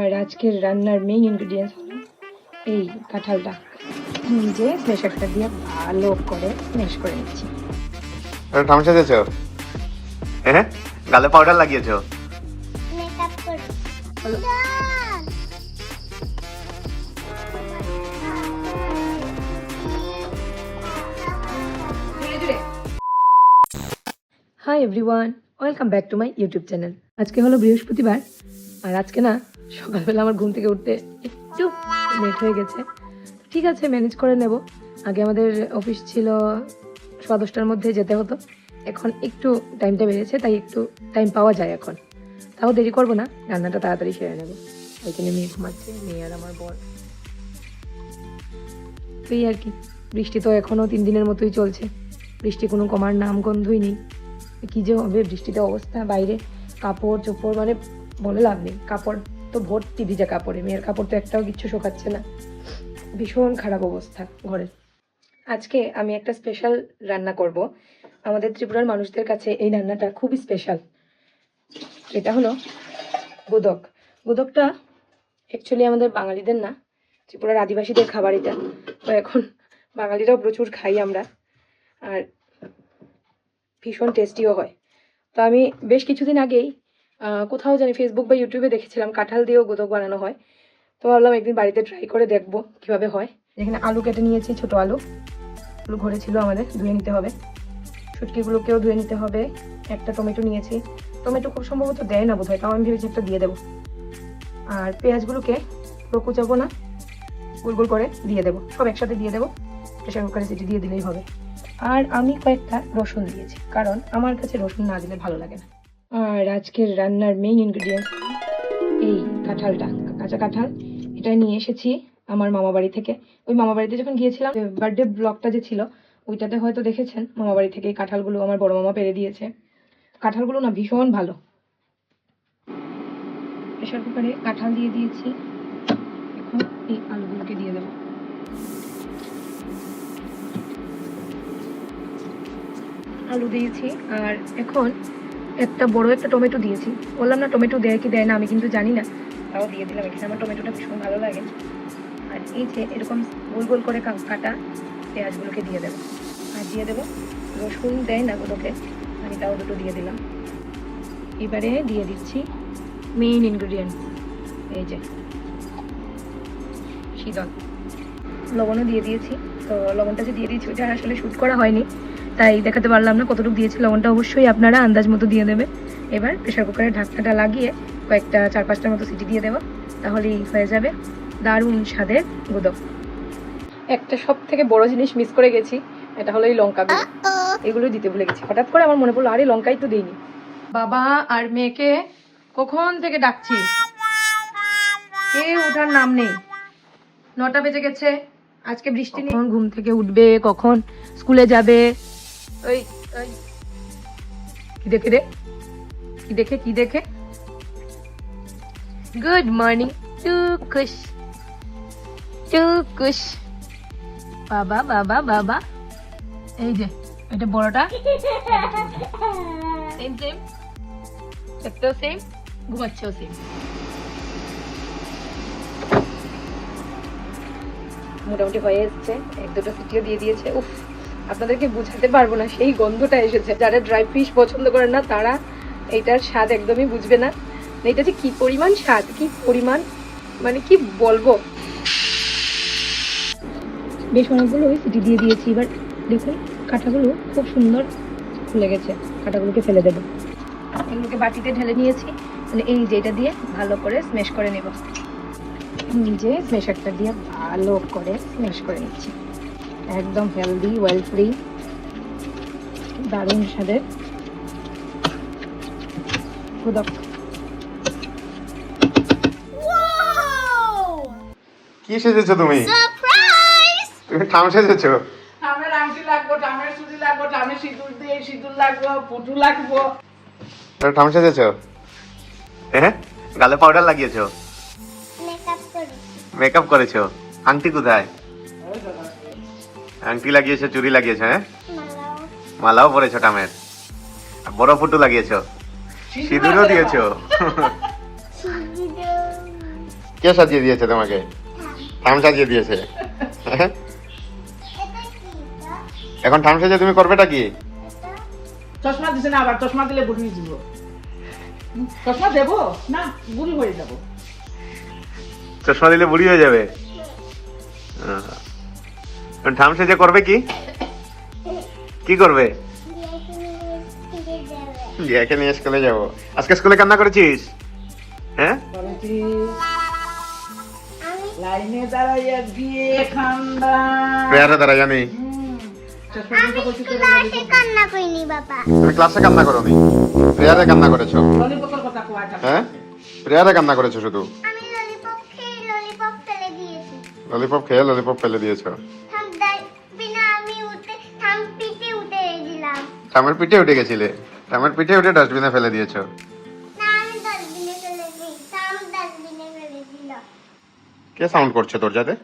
আর আজকের রান্নার main ingredients হলো এই কাঁঠালটা নিজে প্রেশারটা দিয়ে ভালো করে স্ম্যাশ করে নিচ্ছি। ঠামসা দিয়েছো? হ্যাঁ, গালে পাউডার লাগিয়েছো? মেকআপ করি। Hi everyone, welcome back to my YouTube channel. আজকে হলো বৃহস্পতিবার, আর আজকে না সকালবেলা আমার ঘুম থেকে উঠতে একটু লেট হয়ে গেছে। ঠিক আছে, ম্যানেজ করে নেব। আগে আমাদের অফিস ছিল 10:30টার মধ্যে যেতে হতো, এখন একটু টাইমটা বেড়েছে, তাই একটু টাইম পাওয়া যায় এখন। তাও দেরি করবো না, রান্নাটা তাড়াতাড়ি সেরে নেব। ওইখানে মেয়ে ঘুমাচ্ছে, মেয়ে আর আমার বর। তো এই আর কি, বৃষ্টি তো এখনও 3 দিনের মতোই চলছে। বৃষ্টি কোনো কমার নাম গন্ধই নেই। কী যে হবে বৃষ্টিতে অবস্থা, বাইরে কাপড় চোপড় মানে বলে লাভ নেই। কাপড় তো ভর্তি ভিজা কাপড়ে, মেয়ের কাপড় তো একটাও কিচ্ছু শোকাচ্ছে না। ভীষণ খারাপ অবস্থা ঘরের। আজকে আমি একটা স্পেশাল রান্না করব। আমাদের ত্রিপুরার মানুষদের কাছে এই রান্নাটা খুবই স্পেশাল। এটা হলো গুদক। গুদকটা অ্যাকচুয়ালি আমাদের বাঙালিদের না, ত্রিপুরার আদিবাসীদের খাবার এটা। তো এখন বাঙালিরাও প্রচুর খাই আমরা, আর ভীষণ টেস্টিও হয়। তো আমি বেশ কিছুদিন আগেই কোথাও জানি ফেসবুক বা ইউটিউবে দেখেছিলাম কাঁঠাল দিয়েও গোদক বানানো হয়। তো ভাবলাম একদিন বাড়িতে ট্রাই করে দেখবো কীভাবে হয়। এখানে আলু কেটে নিয়েছি, ছোটো আলু ঘরে ছিল আমাদের, ধুয়ে নিতে হবে। শুটকিগুলোকেও ধুয়ে নিতে হবে। একটা টমেটো নিয়েছি, টমেটো খুব সম্ভবত দেয় না বোধহয়, তাও আমি ভেবেছি একটা দিয়ে দেবো। আর পেঁয়াজগুলোকে পুরো কুচাবো না, গোল গোল করে দিয়ে দেবো, সব একসাথে দিয়ে দেবো। প্রেশার কুকারে সিটি দিয়ে দিলেই হবে। আর আমি কয়েকটা রসুন দিয়েছি, কারণ আমার কাছে রসুন না দিলে ভালো লাগে না। আর আজকের রান্নার মেইন ইনগ্রেডিয়েন্টস এই কাঁঠালটা, কাঁচা কাঁঠাল। এটা নিয়ে এসেছি আমার মামা বাড়ি থেকে। ওই মামা বাড়িতে যখন গিয়েছিলাম, বার্থডে ব্লগটা যে ছিল ওইটাতে হয়তো দেখেছেন, মামা বাড়ি থেকে এই কাঁঠালগুলো আমার বড় মামা পেরে দিয়েছে। কাঁঠালগুলো না ভীষণ ভালো। প্রেশার কুকারে কাঁঠাল দিয়ে দিয়েছি, এখন এই আলুগুলোকে দিয়ে দেবো। আলু দিয়েছি, আর এখন একটা বড় একটা টমেটো দিয়েছি। বললাম না টমেটো দেয় কি দেয় না আমি কিন্তু জানি না, তাও দিয়ে দিলাম। এখানে আমার টমেটোটা ভীষণ ভালো লাগে। আর এই যে এরকম গোল গোল করে কাটা পেঁয়াজগুলোকে দিয়ে দেবো। আর দিয়ে দেবো রসুন, দেয় না গুলোকে, আমি তাও দুটো দিয়ে দিলাম। এবারে দিয়ে দিচ্ছি মেইন ইনগ্রেডিয়েন্ট, এই যে শীতল। লবণও দিয়ে দিয়েছি। তো লবণটা যে দিয়ে দিয়েছি ওটা আসলে শ্যুট করা হয়নি, তাই দেখাতে পারলাম না কতটুকু দিয়েছি। লবণটা অবশ্যই আপনারা আন্দাজ মতো দিয়ে দেবে। এবার প্রেশার কুকারের ঢাকনাটা লাগিয়ে কয়েকটা 4-5টার মতো সিটি দিয়ে দেবো, তাহলেই হয়ে যাবে দারুণ স্বাদের গুদক। একটা সব থেকে বড় জিনিস মিস করে গেছি, এটা হলো এই লঙ্কাগুলো। এগুলো দিতে ভুলে গেছি। হঠাৎ করে আমার মনে পড়লো, আরে লঙ্কাই তো দিইনি। বাবা আর মেয়েকে কখন থেকে ডাকছি, কেউ ওঠার নাম নেই। 9টা বেজে গেছে। আজকে বৃষ্টি নেই, কখন ঘুম থেকে উঠবে, কখন স্কুলে যাবে। ওই কি দেখে রে, কি দেখে। Good morning Tukus, Tukus. বাবা বাবা বাবা, এই যে এটা বড়টা, সেম সেম, একটাও সেম, ঘুমাচ্ছেও সেম। মোটামুটি হয়ে এসছে, 1-2টা সিটিও দিয়ে দিয়েছে। উফ, আপনাদেরকে বুঝাতে পারবো না, সেই গন্ধটা এসেছে। যারা ড্রাই ফিশ পছন্দ করেন না তারা এইটার স্বাদ একদমই বুঝবে না। এটা যে কি পরিমাণ স্বাদ, কি পরিমাণ, মানে কি বলবো। বেশ অনেকগুলো সিটি দিয়ে দিয়েছি। এবার দেখুন কাঁটাগুলো খুব সুন্দর ফুলে গেছে, কাঁটাগুলোকে ফেলে দেবো। এগুলোকে বাটিতে ঢেলে নিয়েছি, মানে এই যে এটা দিয়ে ভালো করে স্ম্যাশ করে নেব। নিজে স্ম্যাশারটা দিয়ে ভালো করে স্ম্যাশ করে নিচ্ছি। একদম হেলদি, ওয়েল ফ্রি, দারুণ স্বাদের গুদক। কি সেজেছো তুমি? সারপ্রাইজ! তুমি ঠাম সেজেছো? টামের আংটি লাগবো, টামের চুড়ি লাগবো, টামের সিঁদুর দিয়ে সিঁদুর লাগবো, পুটু লাগবো। ঠাম সেজেছো? হ্যাঁ, গালে পাউডার লাগিয়েছো? মেকআপ করি। মেকআপ করেছো? আংটি কোথায়? আংটি লাগিয়েছো, চুড়ি লাগিয়েছো? হ্যাঁ, মালাও। মালাও পরেছো টামের, বড় ফুটু লাগিয়েছো, সিঁদুরও দিয়েছো। কে সাজিয়ে দিয়েছে তোমাকে? ঠাম সাজিয়ে দিয়েছে। এটা কি এটা? এখন ঠাম সাজিয়ে তুমি করবেটা কি? এটা চশমা দিছে না, আবার চশমা দিলে বুড়ি দিব। চশমা দেবো না, বুড়ি হয়ে যাবো। চশমা দিলে বুড়ি হয়ে যাবে। এখন ঠাম সাজিয়ে করবে কি? কি করবে? জিয়াকে নিয়ে স্কুলে যাবো। আজকে স্কুলে কান্না করেছিস? হ্যাঁ? করেছি আমি লাইনে দাঁড়াইয়া দিয়ে খান্দা। প্রেয়ারে দাঁড়া জানি। চশমা আমি দিতে কইছি তোরে ক্লাসে কান্না করিনি বাবা। তুমি ক্লাসে কান্না করোনি, প্রেয়ারে কান্না করেছো। ললিপপের কথা কোয়া যাবে। হ্যাঁ, প্রেয়ারে কান্না করেছো শুধু। আমি ললিপপ খেয়ে ললিপপ ফেলে দিয়েছি। ললিপপ খেয়ে ললিপপ ফেলে দিয়েছো। থাম বিনা আমি থাম পিঠে উঠে দিলাম। ঠামের পিঠে উঠে গেছিলে, ঠামের পিঠে উঠে ডাস্টবিনে ফেলে দিয়েছো। না আমি ডাস্টবিনে ফেলে দিই, থাম ডাস্টবিনে ফেলে দিলাম। কে সাউন্ড করছে তোর যাতে?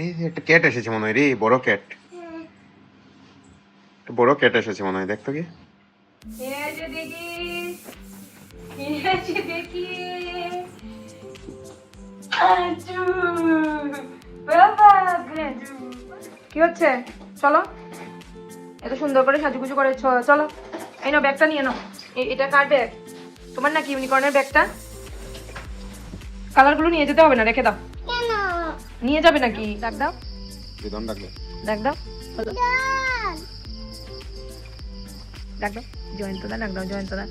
এই যে একটা ক্যাট এসেছে মনে হয় রে, বড় ক্যাট। একটা বড় ক্যাট এসেছে মনে হয়, দেখতো কি? কি হচ্ছে? চলো, এত সুন্দর করে সাজুগুজু করে চলো। এই নাও ব্যাগটা নিয়ে নাও। এটা কার ব্যাগ? তোমার নাকি ইউনিকর্নের ব্যাগটা? কালারগুলো নিয়ে যেতে হবে না, রেখে দাও। কেন? নিয়ে যাবে নাকি? ডাক দাও, বিধান ডাকবে। ডাক দাও, বলো। ডাল। ডাক দাও, জয়ন্তদা ডাক দাও, জয়ন্তদা।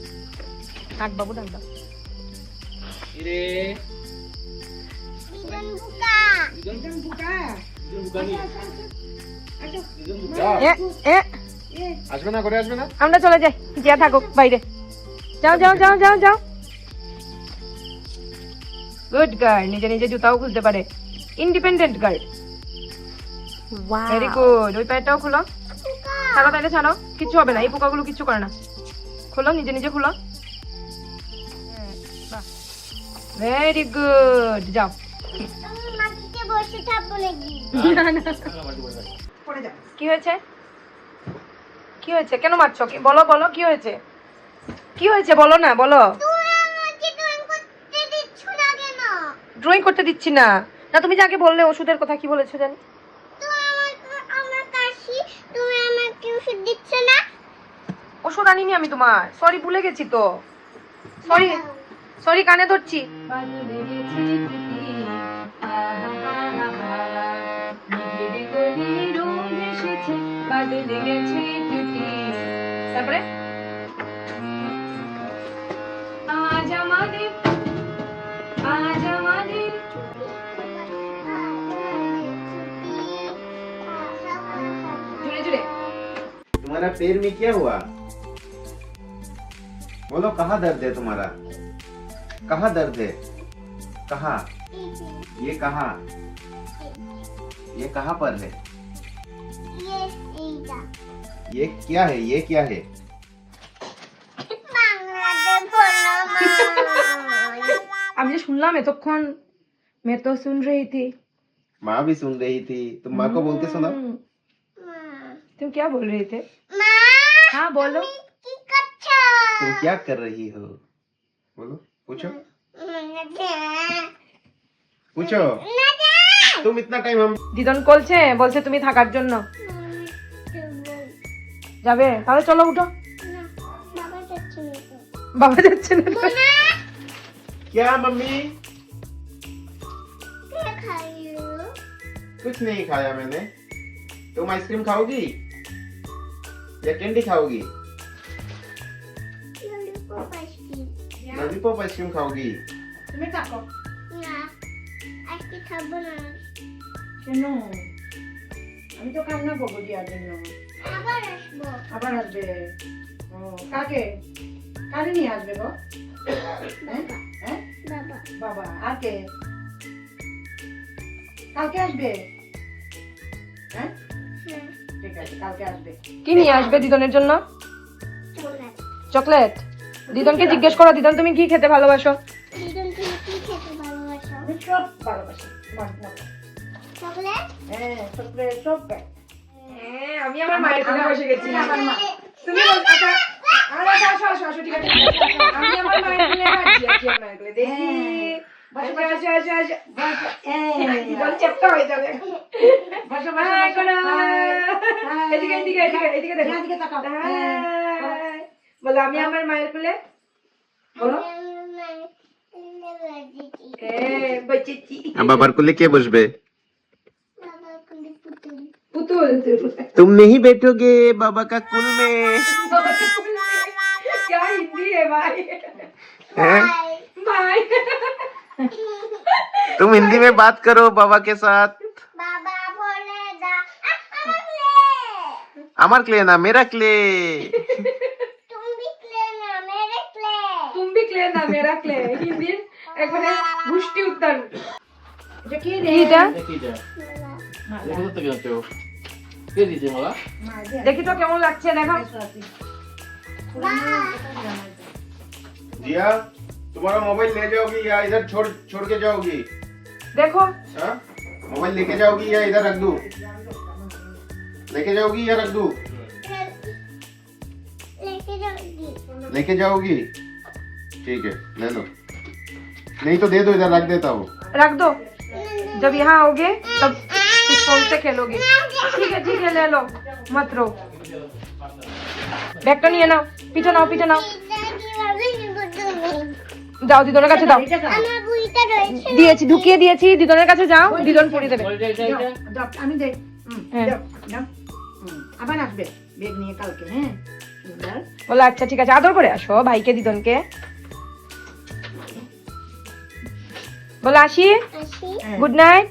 কাক বাবু ডাক দাও। রে বিজন বুকা। দুজন বুকা। এ এ আসবে না, করে আসবে না? আমরা চলে যাই, জিয়া থাকুক বাইরে। যাও যাও যাও যাও যাও। গুড গার্ল, নিজে নিজে জুতাও খুলতে পারে, ইন্ডিপেন্ডেন্ট গার্ল। Very good. ওই প্যাডটাও খুলো, ছাড়ো, তাইলে ছাড়ো, কিচ্ছু হবে না, এই পোকাগুলো কিচ্ছু করে না। খুলো, নিজে নিজে খুলো। ভেরি গুড, যাও। আমি মাটিতে বসে থাকবো নাকি? পড়ে যা। কি হয়েছে? কি হয়েছে? কেন মারছো? বলো বলো, কি হয়েছে? কি হয়েছে বলো না, বলো। তুমি আমাকে ড্রয়িং করতে দিচ্ছ না কেন? ড্রয়িং করতে দিচ্ছি না। না, তুমি যাকে বললে ওষুধের কথা, কি বলেছো জানি? তুমি আমার কাশি, তুমি আমাকে ওষুধ দিচ্ছ না? ওষুধ আনিনি আমি তোমার, সরি, ভুলে গেছি তো। সরি সরি, কানে ধরছি। তারপরে আজ আমাদের জুড়ে জুড়ে तुम्हारा पैर में क्या हुआ? बोलो, कहाँ दर्द है तुम्हारा? कहाँ दर्द है? कहाँ? ये कहाँ? ये कहाँ पर है? ये এইটা ये क्या है? ये क्या है? বাংলাতে বলো মা। আমি যে শুনলাম এতক্ষণ, मैं तो सुन रही थी। माँ भी सुन रही थी, तुम माँ को बोल के सुनाओ। तुम क्या बोल रहे थे? মা हाँ बोलो। কি করছো? तुम क्या कर रही हो? बोलो, पूछो पूछो। तुम इतना टाइम हम দিদন বলছে বলছে তুমি থাকার জন্য যাবে, তাহলে চলো উঠো। বাবা যাচ্ছে না তো। क्या मम्मी? कुछ नहीं खाया मैंने। तुम आइसक्रीम खाओगी या कैंडी खाओगी? लॉलीपॉप आइसक्रीम खाओगी? তুমি থাকো। কেন? আমি তো কান্না করবো দেওয়ার জন্য। আবার আসবে? ও, কাকে কাকে নিয়ে আসবে গো? হ্যাঁ? বাবা। আর কে? কালকে আসবে? হ্যাঁ, ঠিক আছে, কালকে আসবে। কি নিয়ে আসবে দিদনের জন্য? চকলেট। দিদনকে জিজ্ঞেস করো, দিদন তুমি কি খেতে ভালোবাসো? আমি সব ভালোবাসি। চকলেট? হ্যাঁ, চকলেট সব খাই। হ্যাঁ, আমি আমার মায়ের কোলে বসে গেছি। আমার মা। তুমি আচ্ছা, আরে আসো আসো আসো, ঠিক আছে। আমি আমার মায়ের কোলে আছি, আমার মায়ের কোলে দেখি। আসো, আসো, আসো, আসো। বল চ্যাপ্টা হয়ে যাবে। হাই করো। এদিকে, এদিকে, এদিকে, এদিকে দেখো। হাই। বলো আমি আমার মায়ের কোলে। বলো। বচেছি। বাবার কোলে কে বসবে? পুতুল। तुम नहीं बैठोगे बाबा का कुल में। क्या हिंदी है भाई? हैं? भाई। तुम हिंदी में बात करो बाबा के साथ। বাবা বলে দা আমার ক্লে না মেরা ক্লে। তুমি ক্লে না মেরে ক্লে तुम भी क्ले ना मेरा क्ले। हिंदी একবারে গুষ্টি উত্তর। এটা কি এটা কোথা থেকে আনছো? কে দিয়েছে মালা? দেখি তো কেমন লাগছে দেখো। जिया तुम्हारा मोबाइल ले जाओगी या इधर छोड़ छोड़ के जाओगी? দেখো हाँ? मोबाइल लेके जाओगी या इधर रख दूं? लेके जाओगी या रख दूं? লেকে যাবি लेके जाओगी? ठीक है ले लो। नहीं तो दे दो इधर रख देता हूँ। रख दो। जब यहाँ आओगे तब इस फोन से खेलोगे। ठीक है ले लो मत रो। ব্যাগটা নিয়ে নাও, পিঠে নাও, পিঠে নাও। যাও দিদনের কাছে দাও। আমার বুইটা রয়েছে দিয়েছি, ঢুকিয়ে দিয়েছি, দিদনের কাছে যাও, দিদন পরিয়ে দেবে। আমি দেই হ্যাঁ। আবার আসবে বেগ নিয়ে কালকে। হ্যাঁ সুন্দর। বলো আচ্ছা ঠিক আছে, আদর করে আসো ভাইকে দিদনকে। বলো আসি, আসি গুড নাইট।